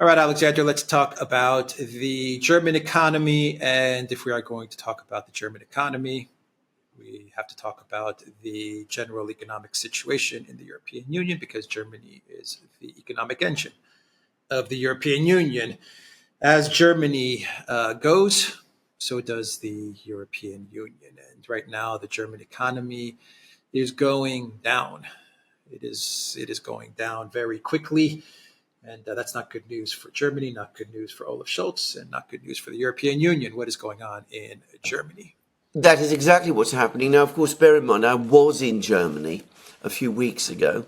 All right, Alexander, let's talk about the German economy. And if we are going to talk about the German economy, we have to talk about the general economic situation in the European Union because Germany is the economic engine of the European Union. As Germany goes, so does the European Union. And right now, the German economy is going down. It is going down very quickly. And that's not good news for Germany, not good news for Olaf Scholz, and not good news for the European Union. What is going on in Germany? That is exactly what's happening. Now, of course, bear in mind, I was in Germany a few weeks ago,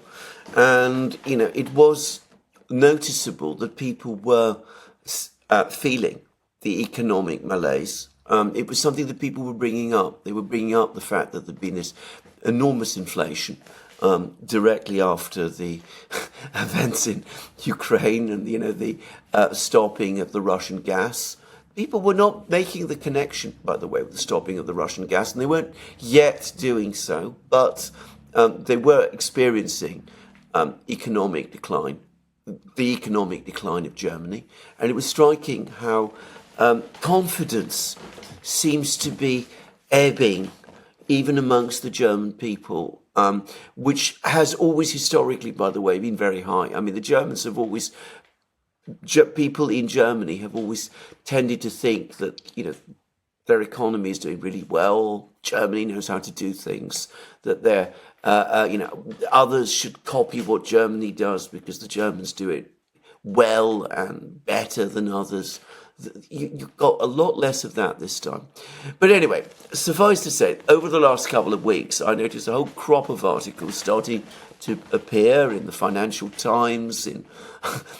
and, it was noticeable that people were feeling the economic malaise. It was something that people were bringing up. They were bringing up the fact that there'd been this enormous inflation directly after the events in Ukraine and, the stopping of the Russian gas. People were not making the connection, by the way, with the stopping of the Russian gas, and they weren't yet doing so, but they were experiencing economic decline, the economic decline of Germany. And it was striking how confidence seems to be ebbing even amongst the German people, which has always historically, by the way, been very high. I mean, the Germans have always, people in Germany have always tended to think that, their economy is doing really well. Germany knows how to do things, that they're, others should copy what Germany does because the Germans do it well and better than others. You've got a lot less of that this time. But anyway, suffice to say, over the last couple of weeks, I noticed a whole crop of articles starting to appear in the Financial Times, in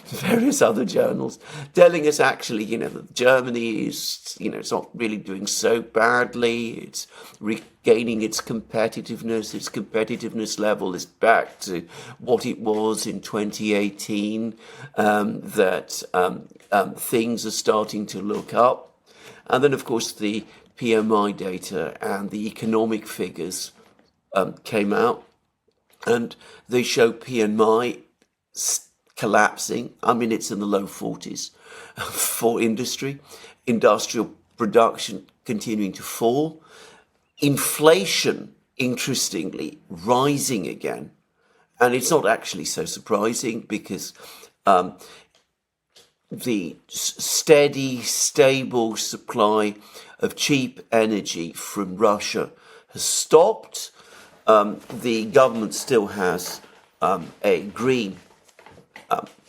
various other journals, telling us actually, that Germany is, it's not really doing so badly. It's regaining its competitiveness. Its competitiveness level is back to what it was in 2018, that things are starting to look up. And then, of course, the PMI data and the economic figures came out, and they show PMI collapsing. I mean, it's in the low 40s for industry. Industrial production continuing to fall. Inflation, interestingly, rising again. And it's not actually so surprising because the steady, stable supply of cheap energy from Russia has stopped. The government still has a green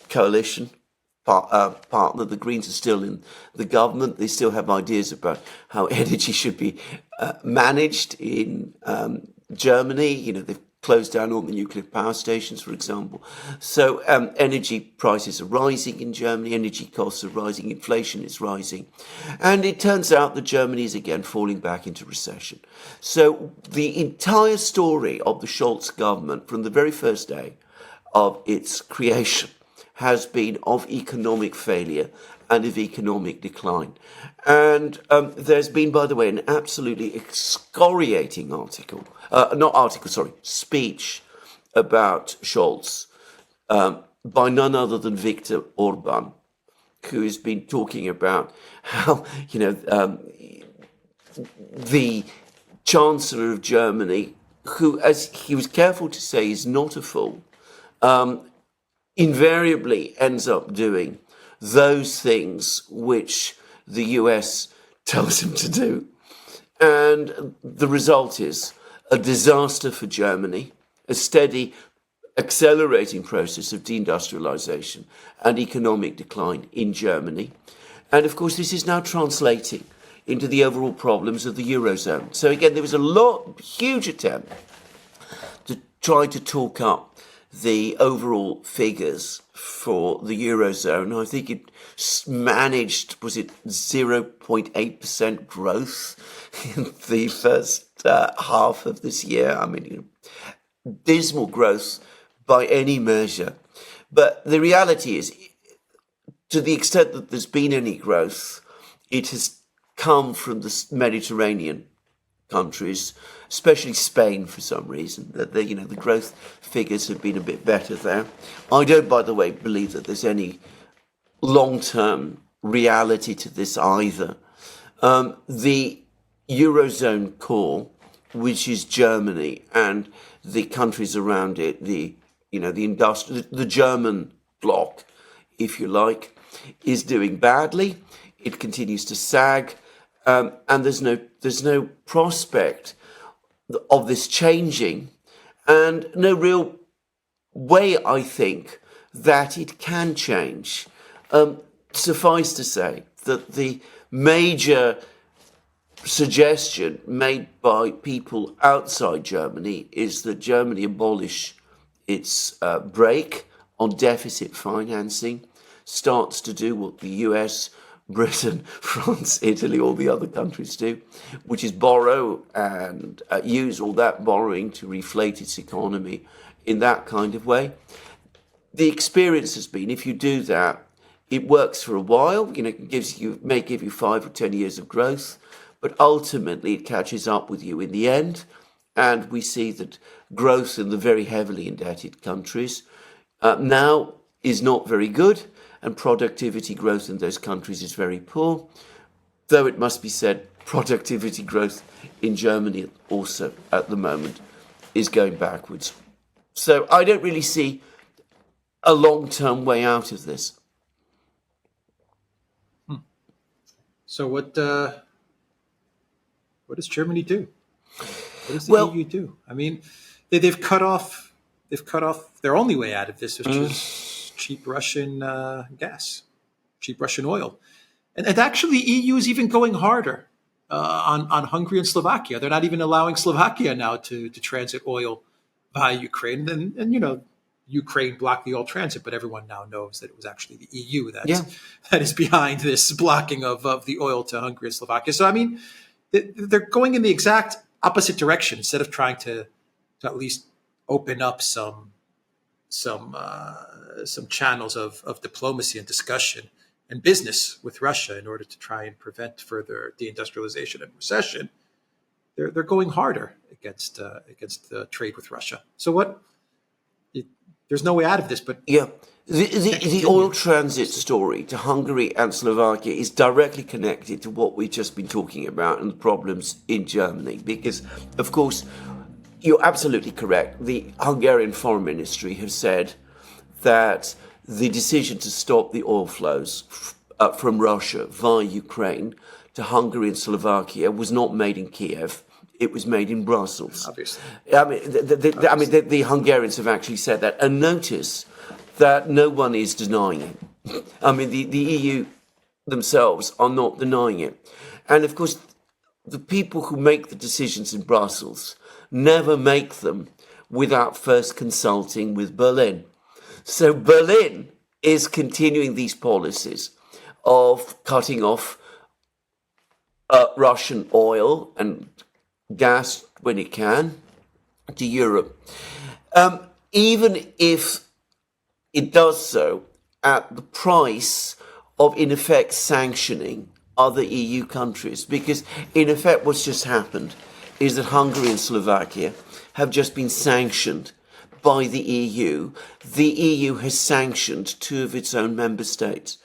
coalition partner. The Greens are still in the government. They still have ideas about how energy should be managed in Germany. They've closed down all the nuclear power stations, for example. So energy prices are rising in Germany. Energy costs are rising. Inflation is rising. And it turns out that Germany is again falling back into recession. So the entire story of the Scholz government from the very first day of its creation has been of economic failure and of economic decline. And there's been, by the way, an absolutely excoriating speech about Scholz by none other than Viktor Orban, who has been talking about how, the Chancellor of Germany, who, as he was careful to say, is not a fool, invariably ends up doing those things which the US tells him to do. And the result is a disaster for Germany, a steady, accelerating process of deindustrialization and economic decline in Germany. And of course, this is now translating into the overall problems of the Eurozone. So again, there was a huge attempt to try to talk up the overall figures for the Eurozone. I think it managed, 0.8% growth in the first half of this year. I mean, dismal growth by any measure. But the reality is, to the extent that there's been any growth, it has come from the Mediterranean countries, especially Spain for some reason, that the growth figures have been a bit better there. I don't, by the way, believe that there's any long-term reality to this either. The Eurozone core, which is Germany and the countries around it, the German bloc, if you like, is doing badly. It continues to sag, and there's no prospect of this changing, and no real way, I think, that it can change. Suffice to say that the major suggestion made by people outside Germany is that Germany abolish its brake on deficit financing, starts to do what the US, Britain, France, Italy, all the other countries do, which is borrow and use all that borrowing to reflate its economy in that kind of way. The experience has been, if you do that, it works for a while, it may give you 5 or 10 years of growth, but ultimately it catches up with you in the end. And we see that growth in the very heavily indebted countries now is not very good, and productivity growth in those countries is very poor. Though it must be said, productivity growth in Germany also at the moment is going backwards. So I don't really see a long-term way out of this. So what does Germany do? What does the EU do? I mean, they've cut off their only way out of this, which is cheap Russian gas, cheap Russian oil, and actually EU is even going harder on Hungary and Slovakia. They're not even allowing Slovakia now to transit oil via Ukraine, and Ukraine blocked the oil transit, but everyone now knows that it was actually the EU that is behind this blocking of the oil to Hungary and Slovakia. So I mean, they're going in the exact opposite direction instead of trying to at least open up some channels of diplomacy and discussion and business with Russia in order to try and prevent further deindustrialization and recession. They're going harder against the trade with Russia. So there's no way out of this. But the oil transit story to Hungary and Slovakia is directly connected to what we've just been talking about and the problems in Germany, because, of course, you're absolutely correct. The Hungarian Foreign Ministry have said that the decision to stop the oil flows from Russia via Ukraine to Hungary and Slovakia was not made in Kiev. It was made in Brussels. Obviously. The Hungarians have actually said that. And notice that no one is denying it. I mean, the EU themselves are not denying it. And, of course, the people who make the decisions in Brussels never make them without first consulting with Berlin. So Berlin is continuing these policies of cutting off Russian oil and gas when it can to Europe, even if it does so at the price of, in effect, sanctioning other EU countries. Because, in effect, what's just happened is that Hungary and Slovakia have just been sanctioned by the EU. The EU has sanctioned 2 of its own member states,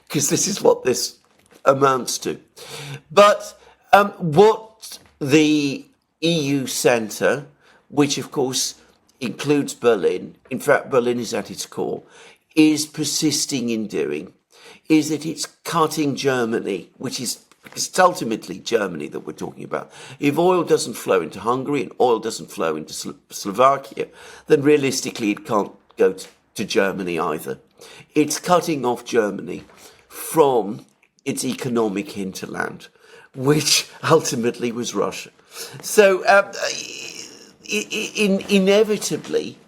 because this is what this amounts to. But what the EU centre, which of course includes Berlin, in fact Berlin is at its core, is persisting in doing, is that it's cutting Germany, which is, because it's ultimately Germany that we're talking about. If oil doesn't flow into Hungary and oil doesn't flow into Slovakia, then realistically it can't go to Germany either. It's cutting off Germany from its economic hinterland, which ultimately was Russia. So inevitably,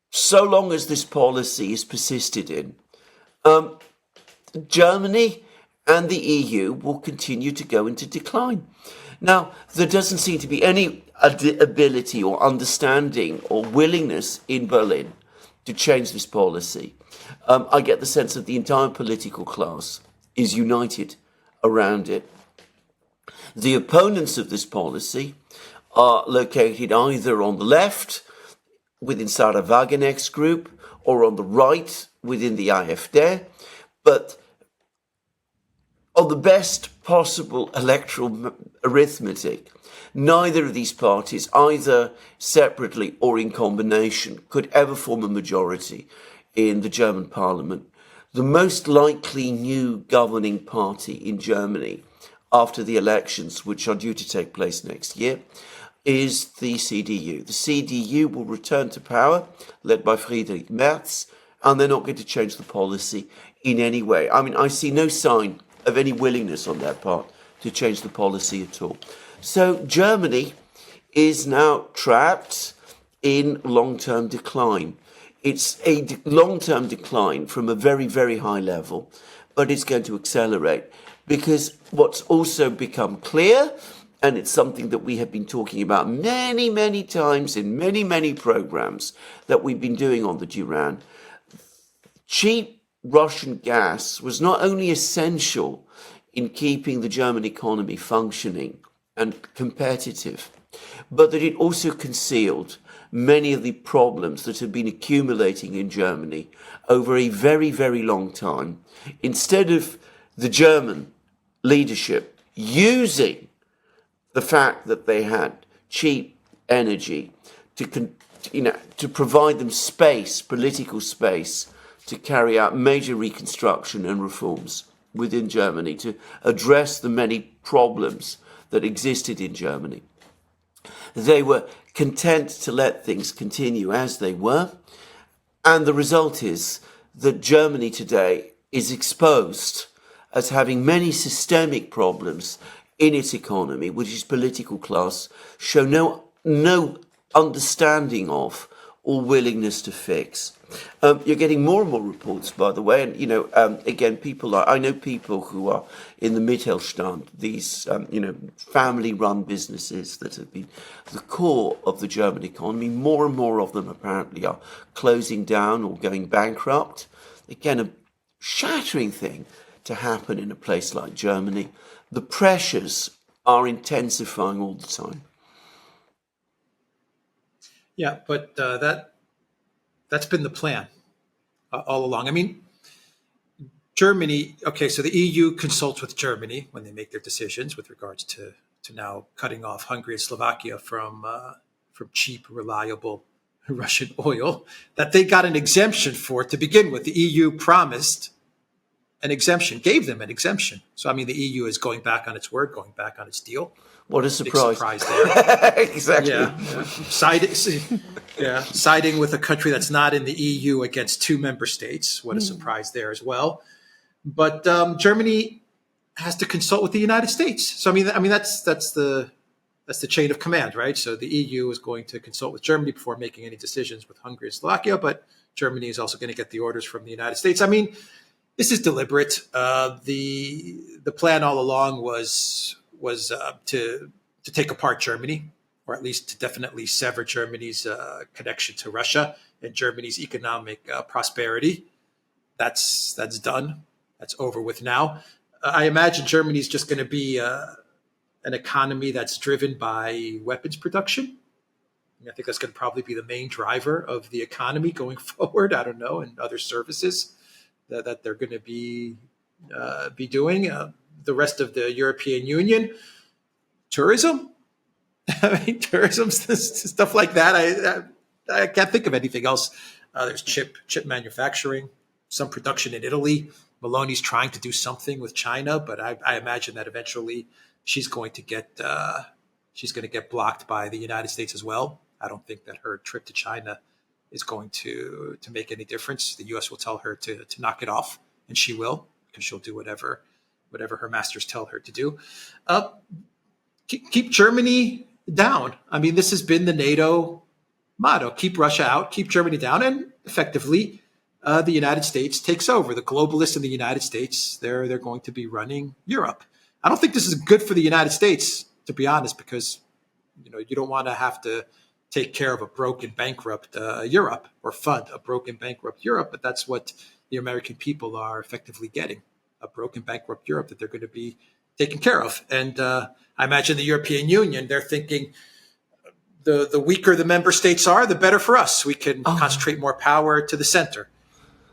so long as this policy is persisted in, Germany and the EU will continue to go into decline. Now, there doesn't seem to be any ability or understanding or willingness in Berlin to change this policy. I get the sense that the entire political class is united around it. The opponents of this policy are located either on the left, within Sarah Wagenek's group, or on the right, within the AfD, but on the best possible electoral arithmetic, neither of these parties, either separately or in combination, could ever form a majority in the German parliament. The most likely new governing party in Germany after the elections, which are due to take place next year, is the CDU. The CDU will return to power, led by Friedrich Merz, and they're not going to change the policy in any way. I mean, I see no sign of any willingness on their part to change the policy at all. So Germany is now trapped in long-term decline. It's a long-term decline from a very, very high level, but it's going to accelerate because what's also become clear, and it's something that we have been talking about many, many times in many, many programs that we've been doing on the Duran, cheap Russian gas was not only essential in keeping the German economy functioning and competitive, but that it also concealed many of the problems that have been accumulating in Germany over a very, very long time. Instead of the German leadership using the fact that they had cheap energy to provide them space, political space, to carry out major reconstruction and reforms within Germany to address the many problems that existed in Germany. They were content to let things continue as they were, and the result is that Germany today is exposed as having many systemic problems in its economy, which its political class show no understanding of or willingness to fix. You're getting more and more reports, by the way, and again, I know people who are in the Mittelstand, these family-run businesses that have been the core of the German economy. More and more of them apparently are closing down or going bankrupt. Again, a shattering thing to happen in a place like Germany. The pressures are intensifying all the time. Yeah, but that's been the plan all along. I mean, Germany, okay, so the EU consults with Germany when they make their decisions with regards to now cutting off Hungary and Slovakia from cheap, reliable Russian oil that they got an exemption for to begin with. The EU promised an exemption, gave them an exemption. So, I mean, the EU is going back on its word, going back on its deal. What a surprise. Big surprise there. Exactly. Siding with a country that's not in the EU against two member states. What a surprise there as well. But Germany has to consult with the United States. So, I mean, that's the chain of command, right? So the EU is going to consult with Germany before making any decisions with Hungary and Slovakia, but Germany is also going to get the orders from the United States. I mean, this is deliberate. The plan all along was to take apart Germany, or at least to definitely sever Germany's connection to Russia and Germany's economic prosperity. That's done. That's over with now. I imagine Germany's just going to be an economy that's driven by weapons production. I think that's going to probably be the main driver of the economy going forward. I don't know, and other services that they're going to be doing. The rest of the European Union, tourism. I mean, tourism stuff like that. I can't think of anything else. There's chip manufacturing, some production in Italy. Meloni's trying to do something with China, but I imagine that eventually she's going to get blocked by the United States as well. I don't think that her trip to China is going to make any difference. The U.S. will tell her to knock it off, and she will, because she'll do whatever her masters tell her to do. Keep Germany down. I mean, this has been the NATO motto: keep Russia out, keep Germany down, and effectively, the United States takes over. The globalists in the United States, they're going to be running Europe. I don't think this is good for the United States, to be honest, because you don't want to have to take care of a broken, bankrupt Europe, or fund a broken, bankrupt Europe. But that's what the American people are effectively getting: a broken, bankrupt Europe that they're going to be taken care of. And I imagine the European Union, they're thinking the weaker the member states are, the better for us. We can concentrate more power to the center.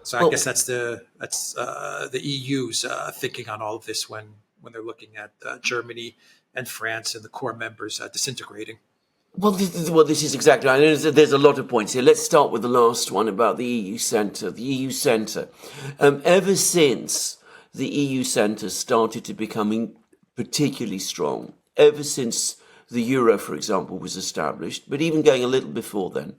So I guess that's the EU's thinking on all of this when they're looking at Germany and France and the core members disintegrating. This is exactly right. There's a lot of points here. Let's start with the last one about the EU Centre. The EU Centre, ever since the EU Centre started to becoming particularly strong, ever since the euro, for example, was established, but even going a little before then,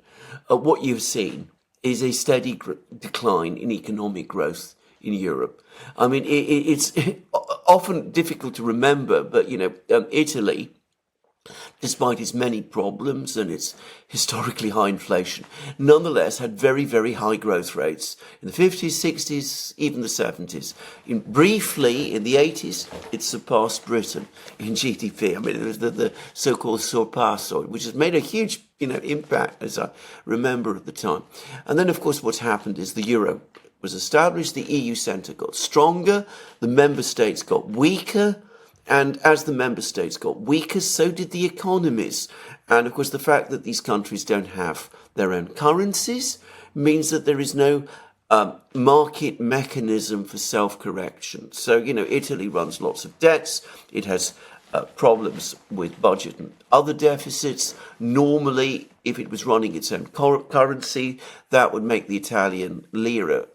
what you've seen is a steady decline in economic growth in Europe. I mean, it's often difficult to remember, but, Italy, despite its many problems and its historically high inflation, nonetheless had very, very high growth rates in the 50s, 60s, even the 70s. Briefly, in the 80s, it surpassed Britain in GDP. I mean, it was the so-called sorpasso, which has made a huge, impact, as I remember at the time. And then, of course, what's happened is the euro was established, the EU centre got stronger, the member states got weaker, and as the member states got weaker, so did the economies. And of course, the fact that these countries don't have their own currencies means that there is no market mechanism for self-correction. So, Italy runs lots of debts. It has problems with budget and other deficits. Normally, if it was running its own currency, that would make the Italian lira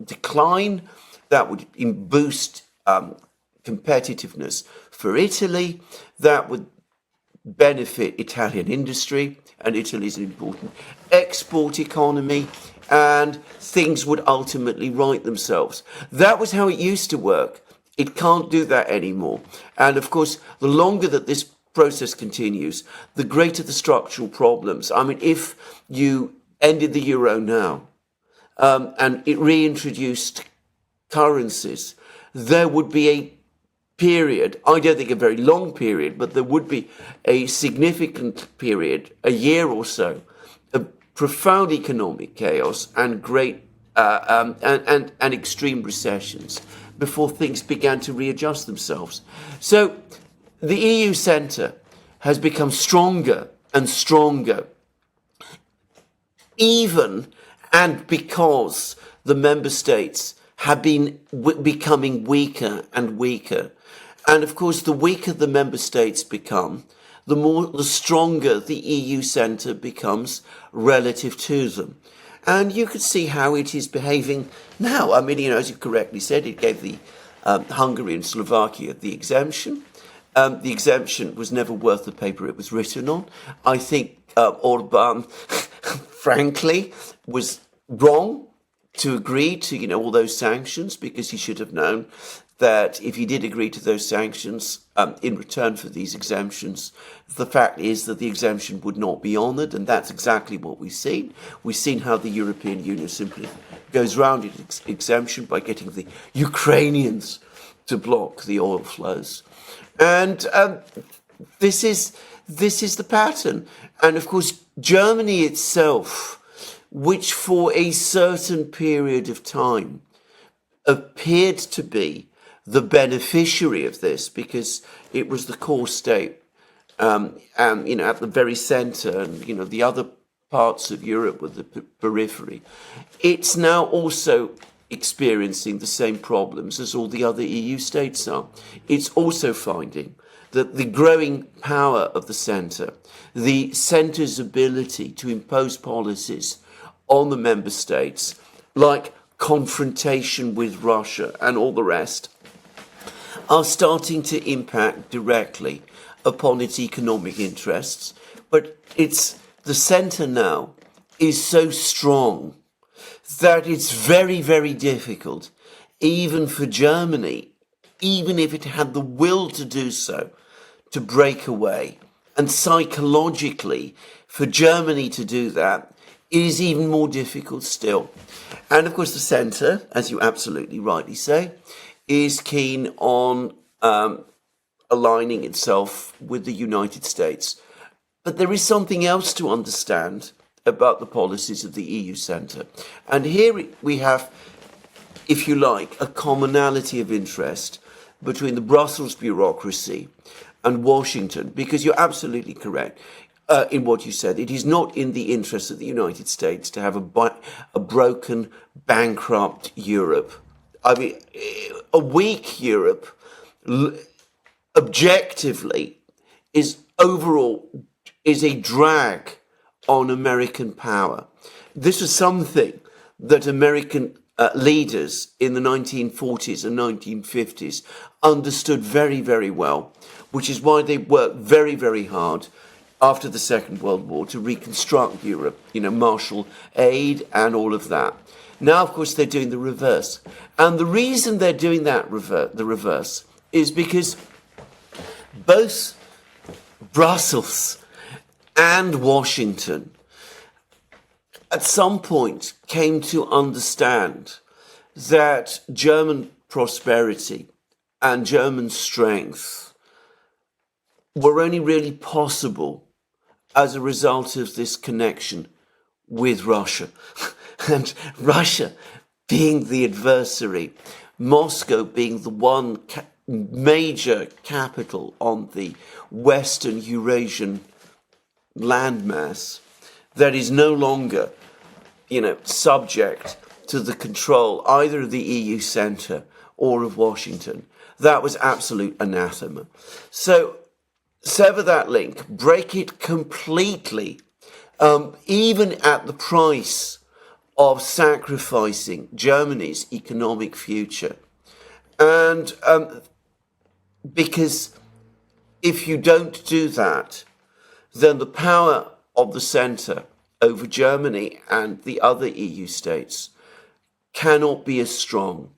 decline. That would boost competitiveness for Italy. That would benefit Italian industry, and Italy is an important export economy, and things would ultimately right themselves. That was how it used to work. It can't do that anymore. And of course, the longer that this process continues, the greater the structural problems. I mean, if you ended the euro now and it reintroduced currencies, there would be a period, I don't think a very long period, but there would be a significant period, a year or so, of profound economic chaos and great and extreme recessions before things began to readjust themselves. So the EU centre has become stronger and stronger, even and because the member states have been becoming weaker and weaker. And of course, the weaker the member states become, the stronger the EU centre becomes relative to them. And you could see how it is behaving now. I mean, as you correctly said, it gave the Hungary and Slovakia the exemption. The exemption was never worth the paper it was written on. I think Orban, frankly, was wrong to agree to, all those sanctions, because he should have known that if he did agree to those sanctions in return for these exemptions, the fact is that the exemption would not be honoured, and that's exactly what we've seen. We've seen how the European Union simply goes around its exemption by getting the Ukrainians to block the oil flows. And this is the pattern. And of course, Germany itself, which for a certain period of time appeared to be the beneficiary of this, because it was the core state, at the very centre, and the other parts of Europe were the periphery. It's now also experiencing the same problems as all the other EU states are. It's also finding that the growing power of the centre, the centre's ability to impose policies on the member states, like confrontation with Russia and all the rest, are starting to impact directly upon its economic interests. But the centre now is so strong that it's very, very difficult, even for Germany, even if it had the will to do so, to break away. And psychologically, for Germany to do that is even more difficult still. And of course, the centre, as you absolutely rightly say, is keen on aligning itself with the United States. But there is something else to understand about the policies of the EU centre. And here we have, if you like, a commonality of interest between the Brussels bureaucracy and Washington, because you're absolutely correct. in what you said. It is not in the interest of the United States to have a broken, bankrupt Europe. I mean, a weak Europe, objectively, is a drag on American power. This was something that American leaders in the 1940s and 1950s understood very, very well, which is why they worked very, very hard after the Second World War to reconstruct Europe, Marshall aid and all of that. Now, of course, they're doing the reverse. And the reason they're doing that the reverse is because both Brussels and Washington at some point came to understand that German prosperity and German strength were only really possible as a result of this connection with Russia. And Russia being the adversary, Moscow being the one major capital on the Western Eurasian landmass that is no longer, subject to the control either of the EU centre or of Washington. That was absolute anathema. So sever that link, break it completely, even at the price of sacrificing Germany's economic future. And because if you don't do that, then the power of the centre over Germany and the other EU states cannot be as strong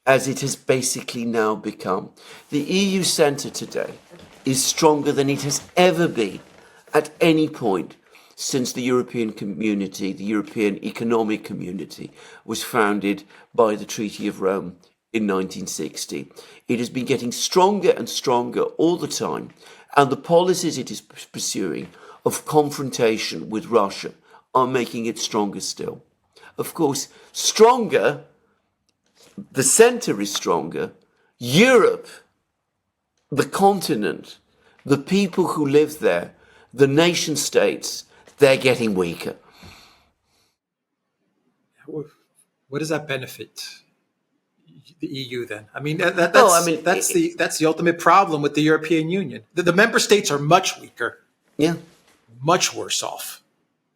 as it has basically now become. The EU centre today is stronger than it has ever been at any point since the European community, the European economic community, was founded by the Treaty of Rome in 1960. It has been getting stronger and stronger all the time, and the policies it is pursuing of confrontation with Russia are making it stronger still. Of course, stronger, the centre is stronger. Europe, the continent, the people who live there, the nation states, they're getting weaker. What does that benefit the EU then? I mean, that's the ultimate problem with the European Union. The member states are much weaker. Yeah. Much worse off.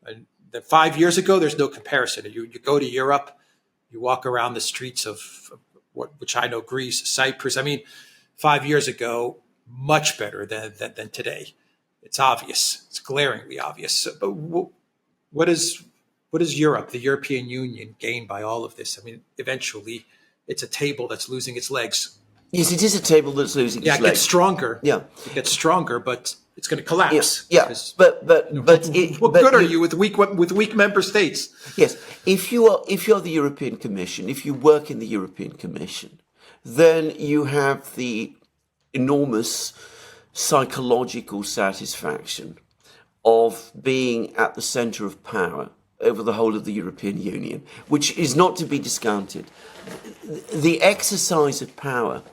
And 5 years ago, there's no comparison. You go to Europe, you walk around the streets of which I know, Greece, Cyprus. I mean, 5 years ago, much better than today. It's obvious. It's glaringly obvious. But what does Europe, the European Union, gain by all of this? I mean, eventually, it's a table that's losing its legs. Yes, it is a table that's losing its legs. Yeah, it gets stronger. Yeah, it gets stronger, but it's going to collapse. Yeah, but what good are you with weak member states? Yes, if you're the European Commission, if you work in the European Commission, then you have the enormous psychological satisfaction of being at the centre of power over the whole of the European Union, which is not to be discounted. The exercise of power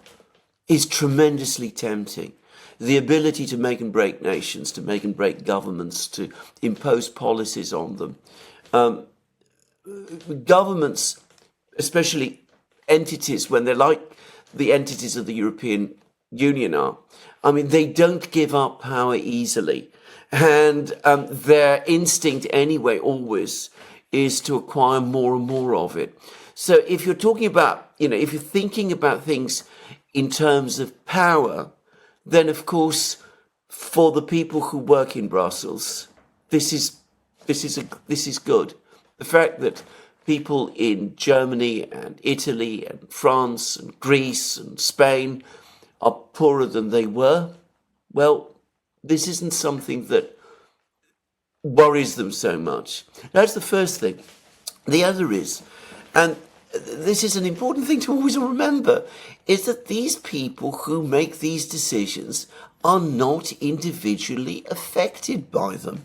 is tremendously tempting. The ability to make and break nations, to make and break governments, to impose policies on them. Governments, especially entities, when they're like the entities of the European Union are, I mean, they don't give up power easily. And their instinct anyway always is to acquire more and more of it. So if you're talking about, if you're thinking about things in terms of power, then of course, for the people who work in Brussels, this is good. The fact that people in Germany and Italy and France and Greece and Spain are poorer than they were, well, this isn't something that worries them so much. That's the first thing. The other is, and this is an important thing to always remember, is that these people who make these decisions are not individually affected by them.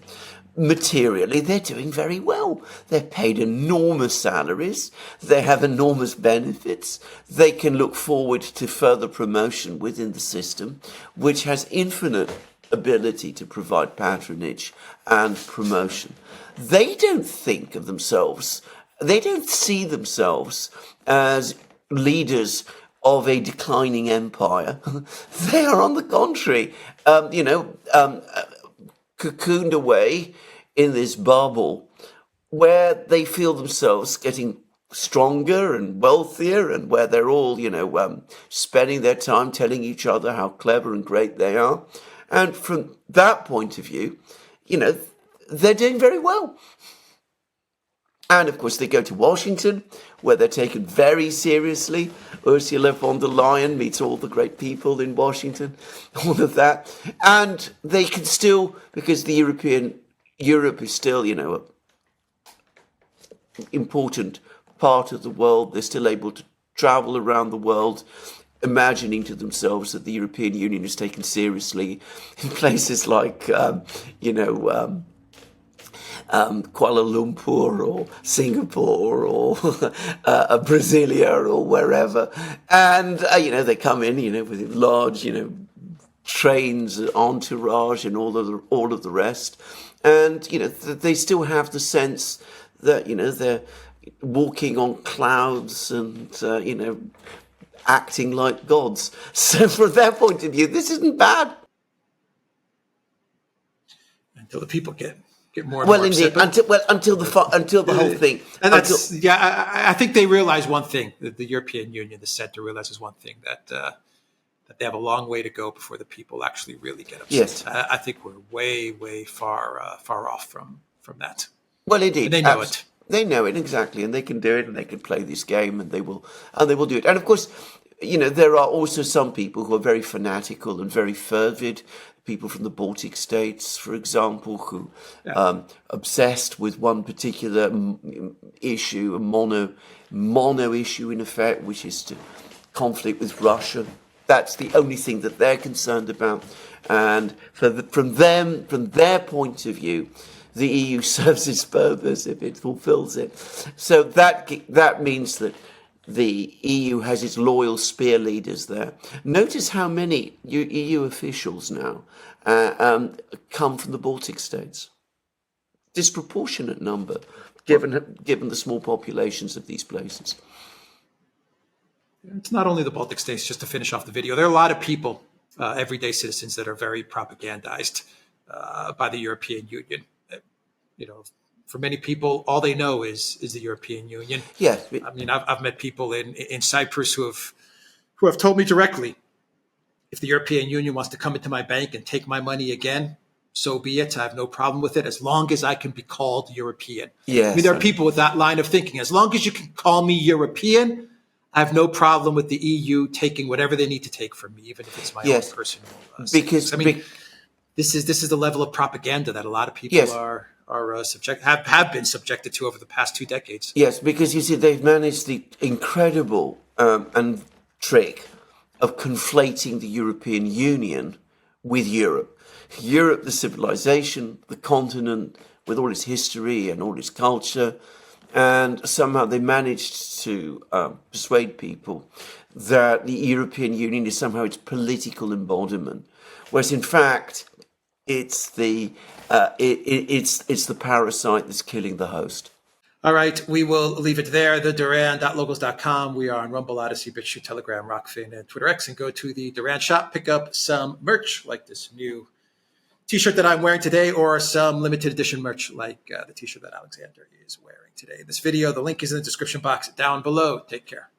Materially, they're doing very well. They're paid enormous salaries. They have enormous benefits. They can look forward to further promotion within the system, which has infinite ability to provide patronage and promotion. They don't think of themselves, they don't see themselves as leaders of a declining empire. They are, on the contrary, cocooned away in this bubble where they feel themselves getting stronger and wealthier, and where they're all, spending their time telling each other how clever and great they are. And from that point of view, they're doing very well. And of course, they go to Washington, where they're taken very seriously. Ursula von der Leyen meets all the great people in Washington, all of that. And they can still, because Europe is still, an important part of the world, they're still able to travel around the world, imagining to themselves that the European Union is taken seriously in places like, Kuala Lumpur or Singapore or Brasilia or wherever. And, they come in, with large, trains, entourage and all of the rest. And, they still have the sense that, they're walking on clouds and, acting like gods. So from their point of view, this isn't bad. Until the people get more and more upset. Until the whole thing. And I think they realize one thing, that the European Union, the center, realizes one thing, that they have a long way to go before the people actually really get upset. Yes. I think we're way far off from that. Well, indeed. And they know it. They know it, exactly, and they can do it, and they can play this game, and they will do it. And of course, there are also some people who are very fanatical and very fervid. People from the Baltic states, for example, who obsessed with one particular issue, a mono issue in effect, which is to conflict with Russia. That's the only thing that they're concerned about. And from their point of view, the EU serves its purpose if it fulfills it. So that means that the EU has its loyal spear leaders there. Notice how many EU officials now come from the Baltic states. Disproportionate number, given the small populations of these places. It's not only the Baltic states, just to finish off the video. There are a lot of people, everyday citizens, that are very propagandized by the European Union. For many people, all they know is the European Union. Yeah. I mean, I've met people in Cyprus who have told me directly, if the European Union wants to come into my bank and take my money again, so be it. I have no problem with it, as long as I can be called European. Yes. I mean, there are people with that line of thinking. As long as you can call me European, I have no problem with the EU taking whatever they need to take from me, even if it's my own personal. Because this is the level of propaganda that a lot of people have been subjected to over the past 2 decades. Yes, because you see, they've managed the incredible and trick of conflating the European Union with Europe. Europe, the civilization, the continent, with all its history and all its culture. And somehow they managed to persuade people that the European Union is somehow its political embodiment, whereas in fact it's the parasite that's killing the host. All right, we will leave it there. The Duran.logos.com. We are on Rumble, Odyssey, BitChute, Telegram, Rockfin, and Twitter X. And go to the Duran shop, pick up some merch like this new T-shirt that I'm wearing today, or some limited edition merch like the T-shirt that Alexander is wearing today. This video, the link is in the description box down below. Take care.